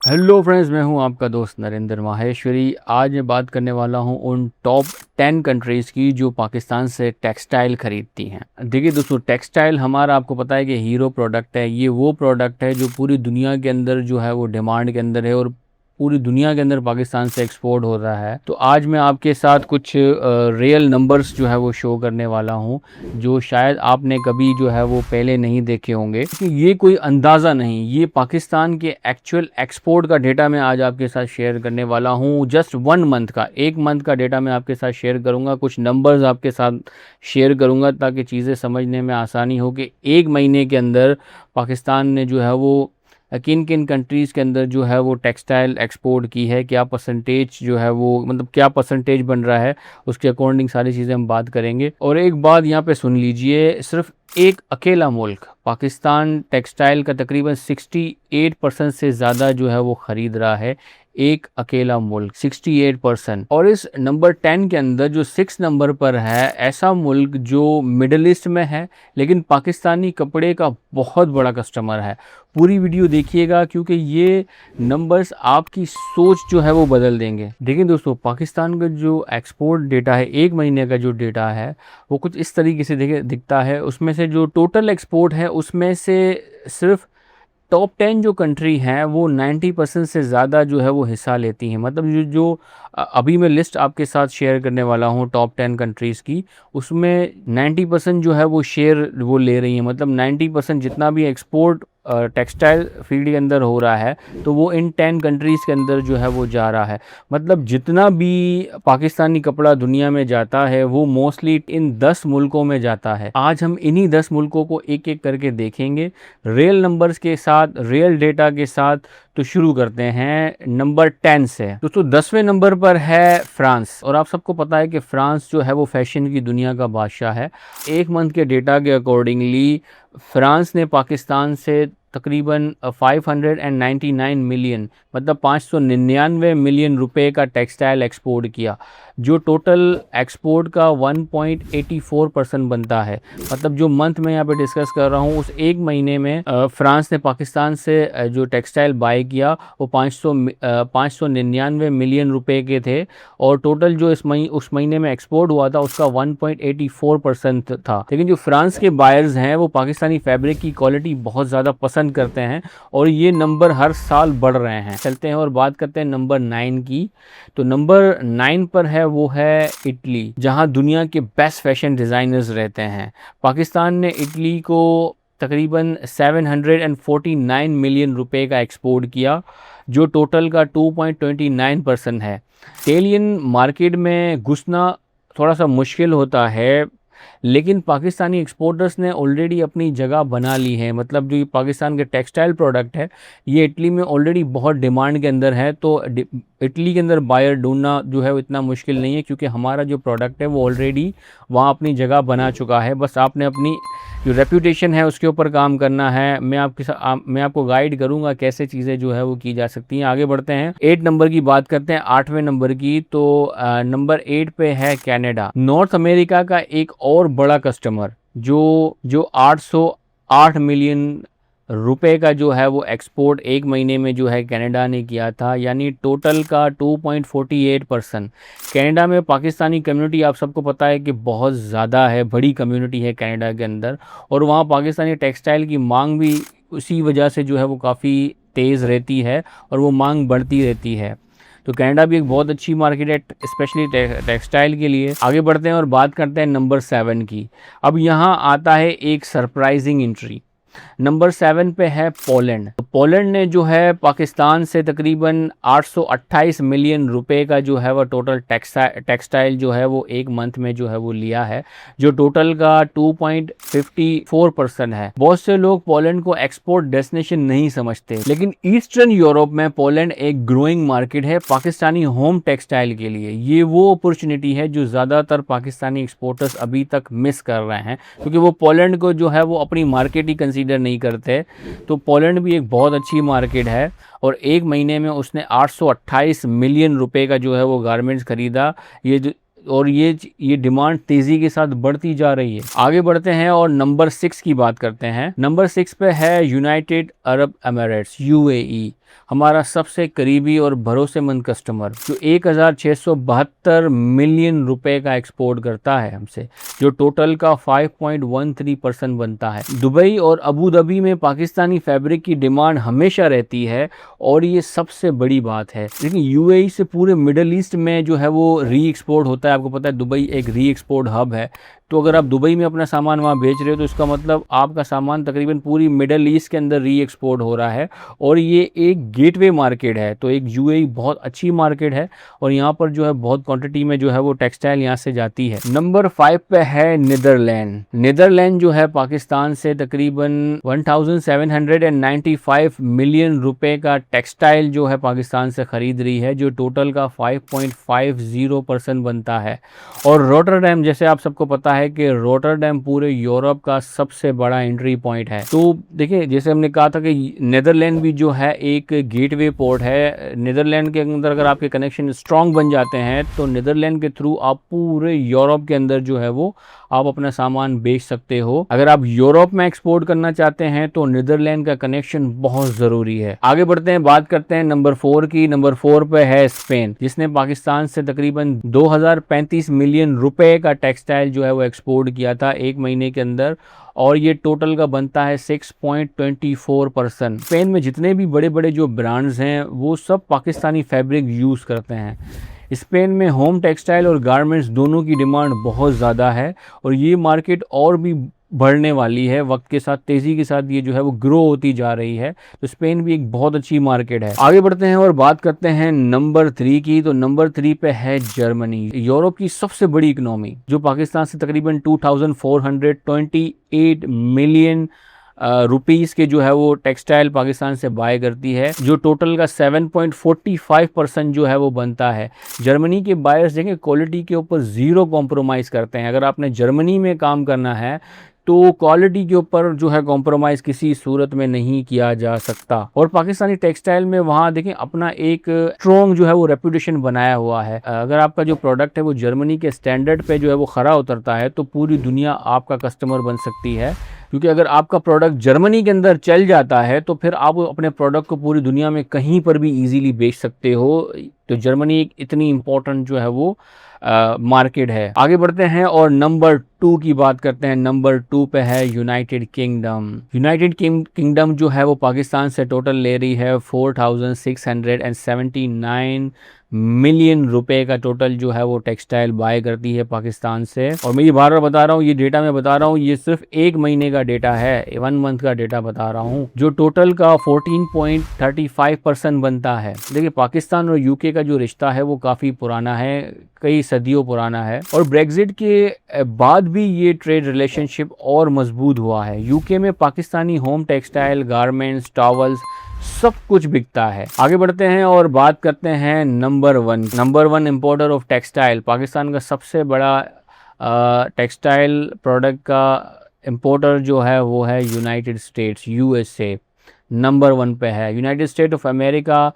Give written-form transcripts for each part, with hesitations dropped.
Hello friends, मैं हूं आपका दोस्त नरेंद्र माहेश्वरी। आज मैं बात करने वाला हूं उन टॉप 10 कंट्रीज़ की जो पाकिस्तान से टेक्सटाइल खरीदती हैं। देखिए दोस्तों, टेक्सटाइल हमारा आपको पता है कि हीरो प्रोडक्ट है। ये वो प्रोडक्ट है जो पूरी दुनिया के अंदर जो है वो डिमांड के अंदर है और पूरी दुनिया के अंदर पाकिस्तान से एक्सपोर्ट हो रहा है। तो आज मैं आपके साथ कुछ रियल नंबर्स जो है वो शो करने वाला हूँ, जो शायद आपने कभी जो है वो पहले नहीं देखे होंगे। कि ये कोई अंदाज़ा नहीं, ये पाकिस्तान के एक्चुअल एक्सपोर्ट का डेटा मैं आज आपके साथ शेयर करने वाला हूँ। जस्ट 1 मंथ का, 1 मंथ का डेटा मैं आपके साथ शेयर करूँगा। कुछ नंबर्स आपके साथ शेयर करूँगा ताकि चीज़ें समझने में आसानी हो कि 1 महीने के अंदर पाकिस्तान ने जो है वो किन किन कंट्रीज़ के अंदर जो है वो टेक्सटाइल एक्सपोर्ट की है, क्या परसेंटेज जो है वो, मतलब क्या परसेंटेज बन रहा है, उसके अकॉर्डिंग सारी चीज़ें हम बात करेंगे। और एक बात यहाँ पे सुन लीजिए, सिर्फ एक अकेला मुल्क पाकिस्तान टेक्सटाइल का तकरीबन 68% से ज़्यादा जो है वो ख़रीद रहा है। एक अकेला मुल्क 68%। और इस नंबर 10 के अंदर जो 6 नंबर पर है, ऐसा मुल्क जो मिडल ईस्ट में है लेकिन पाकिस्तानी कपड़े का बहुत बड़ा कस्टमर है। पूरी वीडियो देखिएगा क्योंकि ये नंबर्स आपकी सोच जो है वो बदल देंगे। देखिए दोस्तों, पाकिस्तान का जो एक्सपोर्ट डेटा है, 1 महीने का जो डेटा है वो कुछ इस तरीके से दिखता है। उसमें से जो टोटल एक्सपोर्ट है उसमें से सिर्फ टॉप 10 जो कंट्री हैं वो 90% से ज़्यादा जो है वो हिस्सा लेती हैं। मतलब अभी मैं लिस्ट आपके साथ शेयर करने वाला हूँ टॉप 10 कंट्रीज़ की, उसमें 90% जो है वो शेयर वो ले रही हैं। मतलब 90% जितना भी एक्सपोर्ट टेक्सटाइल फील्ड के अंदर हो रहा है तो वो इन 10 कंट्रीज़ के अंदर जो है वो जा रहा है। मतलब जितना भी पाकिस्तानी कपड़ा दुनिया में जाता है वो मोस्टली इन 10 मुल्कों में जाता है। आज हम इन्हीं 10 मुल्कों को एक एक करके देखेंगे रियल नंबर्स के साथ, रियल डेटा के साथ। तो शुरू करते हैं नंबर 10 से। दोस्तों 10वें नंबर पर है फ्रांस। और आप सबको पता है कि फ्रांस जो है वो फैशन की दुनिया का बादशाह है। 1 मंथ के डेटा के अकॉर्डिंगली फ्रांस ने पाकिस्तान से तकरीबन 599 मिलियन, मतलब 599 मिलियन रुपए का टेक्सटाइल एक्सपोर्ट किया, जो टोटल एक्सपोर्ट का 1.84% बनता है। मतलब जो मंथ में यहाँ पे डिस्कस कर रहा हूँ, उस 1 महीने में फ्रांस ने पाकिस्तान से जो टेक्सटाइल बाय किया वो 599 मिलियन रुपए के थे। और टोटल जो उस महीने में एक्सपोर्ट हुआ था उसका 1.84% था। लेकिन जो फ्रांस के बायर्स हैं वो पाकिस्तानी फैब्रिक की क्वालिटी बहुत ज़्यादा पसंद करते हैं और ये नंबर हर साल बढ़ रहे हैं। चलते हैं और बात करते हैं नंबर 9 की। तो नंबर 9 पर है वो है इटली, जहां दुनिया के बेस्ट फैशन डिज़ाइनर्स रहते हैं। पाकिस्तान ने इटली को तकरीबन 749 मिलियन रुपए का एक्सपोर्ट किया, जो टोटल का 2.29% है। इटालियन मार्केट में घुसना थोड़ा सा मुश्किल होता है, लेकिन पाकिस्तानी एक्सपोर्टर्स ने ऑलरेडी अपनी जगह बना ली है। मतलब जो ये पाकिस्तान के टेक्सटाइल प्रोडक्ट है ये इटली में ऑलरेडी बहुत डिमांड के अंदर है। तो इटली के अंदर बायर ढूंढना जो है वो इतना मुश्किल नहीं है, क्योंकि हमारा जो प्रोडक्ट है वो ऑलरेडी वहाँ अपनी जगह बना चुका है। बस आपने अपनी जो रेप्यूटेशन है उसके ऊपर काम करना है। मैं आपको गाइड करूँगा कैसे चीज़ें जो है वो की जा सकती हैं। आगे बढ़ते हैं, 8 नंबर की बात करते हैं, 8वें नंबर की। तो नंबर 8 पे है कनाडा। नॉर्थ अमेरिका का एक और बड़ा कस्टमर जो 808 मिलियन रुपए का जो है वो एक्सपोर्ट 1 महीने में जो है कनाडा ने किया था, यानी टोटल का 2.48%। कनाडा में पाकिस्तानी कम्युनिटी आप सबको पता है कि बहुत ज़्यादा है, बड़ी कम्युनिटी है कनाडा के अंदर। और वहाँ पाकिस्तानी टेक्सटाइल की मांग भी उसी वजह से जो है वो काफ़ी तेज़ रहती है और वो मांग बढ़ती रहती है। तो कनाडा भी एक बहुत अच्छी मार्केट है, स्पेशली टेक्सटाइल के लिए। आगे बढ़ते हैं और बात करते हैं नंबर 7 की। अब यहाँ आता है एक सरप्राइजिंग एंट्री। नंबर 7 पे है पोलैंड। तो पोलैंड ने जो है पाकिस्तान से तकरीबन 828 मिलियन रुपए का जो है वो टोटल टेक्सटाइल जो है वो 1 मंथ में जो है वो लिया है, जो टोटल का 2.54% है। बहुत से लोग पोलैंड को एक्सपोर्ट डेस्टिनेशन नहीं समझते, लेकिन ईस्टर्न यूरोप में पोलैंड एक ग्रोइंग मार्केट है पाकिस्तानी होम टेक्सटाइल के लिए। ये वो अपॉर्चुनिटी है जो ज़्यादातर पाकिस्तानी एक्सपोर्टर्स अभी तक मिस कर रहे हैं, क्योंकि वो पोलैंड को जो है वो अपनी मार्केट ही कंसीडर नहीं करते। तो पोलैंड भी एक बहुत अच्छी मार्केट है और 1 महीने में उसने 828 मिलियन रुपए का जो है वो गारमेंट्स खरीदा। ये डिमांड तेज़ी के साथ बढ़ती जा रही है। आगे बढ़ते हैं और नंबर 6 की बात करते हैं। नंबर 6 पे है यूनाइटेड अरब एमिरेट्स, यूएई। हमारा सबसे करीबी और भरोसेमंद कस्टमर जो 1672 मिलियन रुपए का एक्सपोर्ट करता है हमसे, जो टोटल का 5.13% बनता है। दुबई और अबू धाबी में पाकिस्तानी फैब्रिक की डिमांड हमेशा रहती है और ये सबसे बड़ी बात है। लेकिन यूएई से पूरे मिडल ईस्ट में जो है वो री एक्सपोर्ट होता है। आपको पता है दुबई एक री एक्सपोर्ट हब है, तो अगर आप दुबई में अपना सामान वहाँ बेच रहे हो तो इसका मतलब आपका सामान तकरीबन पूरी मिडल ईस्ट के अंदर री एक्सपोर्ट हो रहा है और ये एक गेटवे मार्केट है। तो एक यूएई बहुत अच्छी मार्केट है और यहाँ पर जो है बहुत क्वांटिटी में जो है वो टेक्सटाइल यहाँ से जाती है। नंबर 5 पे है नीदरलैंड। नीदरलैंड जो है पाकिस्तान से तकरीबन 1795 मिलियन रुपए का टेक्सटाइल जो है पाकिस्तान से खरीद रही है, जो टोटल का 5.50% बनता है। और रोटरडैम, जैसे आप सबको पता है कि रोटरडैम पूरे यूरोप का सबसे बड़ा एंट्री पॉइंट है। तो देखिए, जैसे हमने कहा था कि नीदरलैंड भी जो है एक गेटवे पोर्ट है। नीदरलैंड के अंदर अगर आपके कनेक्शन स्ट्रांग बन जाते हैं तो नीदरलैंड के थ्रू आप पूरे यूरोप के अंदर जो है वो आप अपना सामान बेच सकते हो। अगर आप यूरोप में एक्सपोर्ट करना चाहते हैं तो नीदरलैंड का कनेक्शन बहुत जरूरी है। आगे बढ़ते हैं, बात करते हैं नंबर 4 की। नंबर 4 पे है स्पेन, जिसने पाकिस्तान से तकरीबन 2035 मिलियन रुपए का टेक्सटाइल जो है वो एक्सपोर्ट किया था एक महीने के अंदर और ये टोटल का बनता है 6.24%। स्पेन में जितने भी बड़े बड़े जो ब्रांड्स हैं वो सब पाकिस्तानी फैब्रिक यूज़ करते हैं। स्पेन में होम टेक्सटाइल और गारमेंट्स दोनों की डिमांड बहुत ज़्यादा है और ये मार्केट और भी बढ़ने वाली है। वक्त के साथ तेज़ी के साथ ये जो है वो ग्रो होती जा रही है। तो स्पेन भी एक बहुत अच्छी मार्केट है। आगे बढ़ते हैं और बात करते हैं नंबर 3 की। तो नंबर 3 पे है जर्मनी, यूरोप की सबसे बड़ी इकोनॉमी, जो पाकिस्तान से तकरीबन 2428 मिलियन रुपीस के जो है वो टेक्सटाइल पाकिस्तान से बाय करती है, जो टोटल का 7.45% जो है वो बनता है। जर्मनी के बायर्स देखें क्वालिटी के ऊपर ज़ीरो कॉम्प्रोमाइज़ करते हैं। अगर आपने जर्मनी में काम करना है तो क्वालिटी के ऊपर जो है कॉम्प्रोमाइज़ किसी सूरत में नहीं किया जा सकता। और पाकिस्तानी टेक्सटाइल में वहाँ देखें अपना एक स्ट्रॉन्ग जो है वो रेपुटेशन बनाया हुआ है। अगर आपका जो प्रोडक्ट है वो जर्मनी के स्टैंडर्ड पे जो है वो खरा उतरता है तो पूरी दुनिया आपका कस्टमर बन सकती है। क्योंकि अगर आपका प्रोडक्ट जर्मनी के अंदर चल जाता है तो फिर आप अपने प्रोडक्ट को पूरी दुनिया में कहीं पर भी इजीली बेच सकते हो। तो जर्मनी एक इतनी इम्पोर्टेंट जो है वो मार्केट है। आगे बढ़ते हैं और नंबर 2 की बात करते हैं। नंबर 2 पे है यूनाइटेड किंगडम। यूनाइटेड किंगडम जो है वो पाकिस्तान से टोटल ले रही है 4679 मिलियन रुपए का टोटल जो है वो टेक्सटाइल बाय करती है पाकिस्तान से। और मैं ये बार बार बता रहा हूँ, ये डेटा मैं बता रहा हूँ, ये सिर्फ एक महीने का डेटा है, 1 मंथ का डेटा बता रहा हूँ, जो टोटल का 14.35% बनता है। देखिए, पाकिस्तान और यूके का जो रिश्ता है वो काफ़ी पुराना है, कई सदियों पुराना है और ब्रेग्जिट के बाद भी ये ट्रेड रिलेशनशिप और मजबूत हुआ है। यूके में Pakistani home textile, garments, towels सब कुछ बिकता है। आगे बढ़ते हैं और बात करते हैं number 1 importer of textile. Pakistan का सबसे बड़ा टेक्सटाइल प्रोडक्ट का इंपोर्टर जो है वो है यूनाइटेड स्टेट्स, यूएसए नंबर 1 पे है। United state of America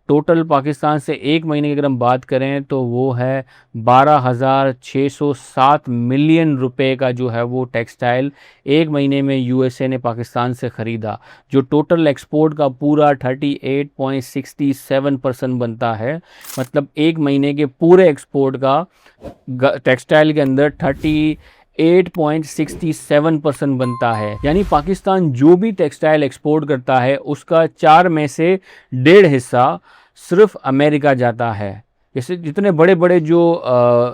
total Pakistan से एक महीने की अगर हम बात करें तो वो है 12,607 मिलियन रुपए का जो है वो टेक्सटाइल एक महीने में यूएसए ने पाकिस्तान से ख़रीदा, जो टोटल एक्सपोर्ट का पूरा 38.67% बनता है। मतलब एक महीने के पूरे एक्सपोर्ट का टेक्सटाइल के अंदर 8.67% बनता है। यानी पाकिस्तान जो भी टेक्सटाइल एक्सपोर्ट करता है उसका 4 में से 1.5 हिस्सा सिर्फ अमेरिका जाता है। जैसे जितने बड़े बड़े जो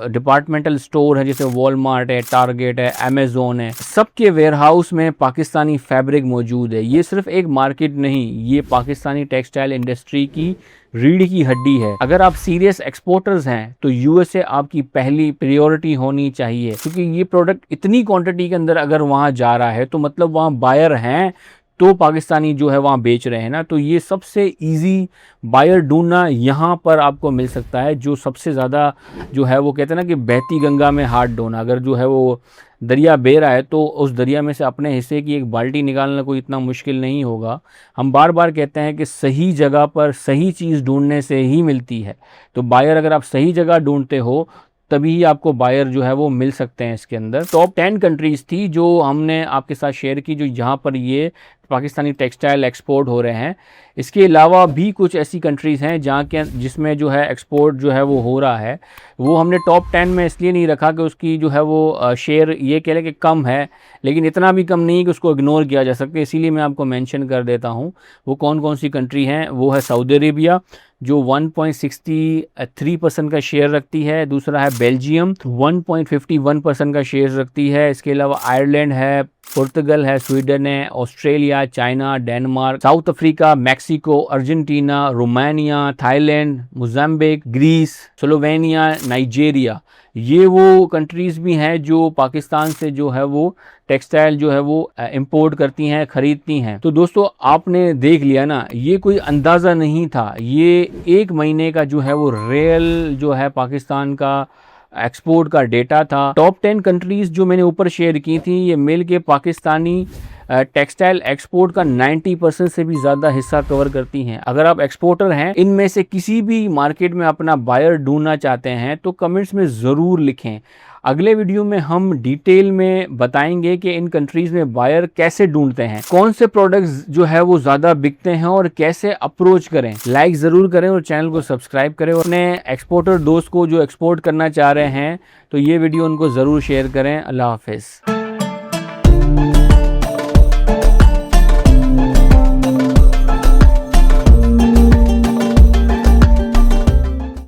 डिपार्टमेंटल स्टोर हैं, जैसे वॉलमार्ट है, टारगेट है, अमेज़ोन है, सबके वेयरहाउस में पाकिस्तानी फैब्रिक मौजूद है। ये सिर्फ एक मार्केट नहीं, ये पाकिस्तानी टेक्सटाइल इंडस्ट्री की रीढ़ की हड्डी है। अगर आप सीरियस एक्सपोर्टर्स हैं तो यूएसए आपकी पहली प्रायोरिटी होनी चाहिए, क्योंकि ये प्रोडक्ट इतनी क्वांटिटी के अंदर अगर वहाँ जा रहा है तो मतलब वहाँ बायर हैं तो पाकिस्तानी जो है वहाँ बेच रहे हैं ना। तो ये सबसे इजी बायर ढूंढना यहाँ पर आपको मिल सकता है। जो सबसे ज़्यादा जो है वो कहते हैं ना कि बहती गंगा में हाथ धोना, अगर जो है वो दरिया बह रहा है तो उस दरिया में से अपने हिस्से की एक बाल्टी निकालना कोई इतना मुश्किल नहीं होगा। हम बार बार कहते हैं कि सही जगह पर सही चीज़ ढूंढने से ही मिलती है। तो बायर अगर आप सही जगह ढूंढते हो तभी ही आपको बायर जो है वो मिल सकते हैं इसके अंदर। टॉप 10 कंट्रीज थी जो हमने आपके साथ शेयर की, जो यहाँ पर ये पाकिस्तानी टेक्सटाइल एक्सपोर्ट हो रहे हैं। इसके अलावा भी कुछ ऐसी कंट्रीज़ हैं जहाँ के जिसमें जो है एक्सपोर्ट जो है वो हो रहा है। वो हमने टॉप 10 में इसलिए नहीं रखा कि उसकी जो है वो शेयर ये कह लें कि कम है, लेकिन इतना भी कम नहीं कि उसको इग्नोर किया जा सके, इसीलिए मैं आपको मेंशन कर देता हूँ। वो कौन कौन सी कंट्री हैं, वो है सऊदी अरेबिया जो 1.63% का शेयर रखती है। दूसरा है बेल्जियम 1.51% का शेयर रखती है। इसके अलावा आयरलैंड है, पुर्तगाल है, स्वीडन है, Australia, China, Denmark, South Africa, Mexico, Argentina, Romania, Thailand, Mozambique, Greece, Slovenia, Nigeria, ये वो कंट्रीज़ भी हैं जो पाकिस्तान से जो है वो टेक्सटाइल जो है वो इंपोर्ट करती हैं, ख़रीदती हैं। तो दोस्तों आपने देख लिया ना, ये कोई अंदाज़ा नहीं था, ये एक महीने का जो है वो रियल जो है पाकिस्तान का एक्सपोर्ट का डेटा था। टॉप 10 कंट्रीज़ जो मैंने ऊपर शेयर की थी, ये मिल के पाकिस्तानी टेक्सटाइल एक्सपोर्ट का 90% से भी ज़्यादा हिस्सा कवर करती हैं। अगर आप एक्सपोर्टर हैं, इनमें से किसी भी मार्केट में अपना बायर ढूंढना चाहते हैं तो कमेंट्स में ज़रूर लिखें। अगले वीडियो में हम डिटेल में बताएंगे कि इन कंट्रीज़ में बायर कैसे ढूंढते हैं, कौन से प्रोडक्ट्स जो है वो ज़्यादा बिकते हैं और कैसे अप्रोच करें। लाइक ज़रूर करें और चैनल को सब्सक्राइब करें। और अपने एक्सपोर्टर दोस्त को जो एक्सपोर्ट करना चाह रहे हैं तो ये वीडियो उनको ज़रूर शेयर करें। अल्लाह हाफिज़।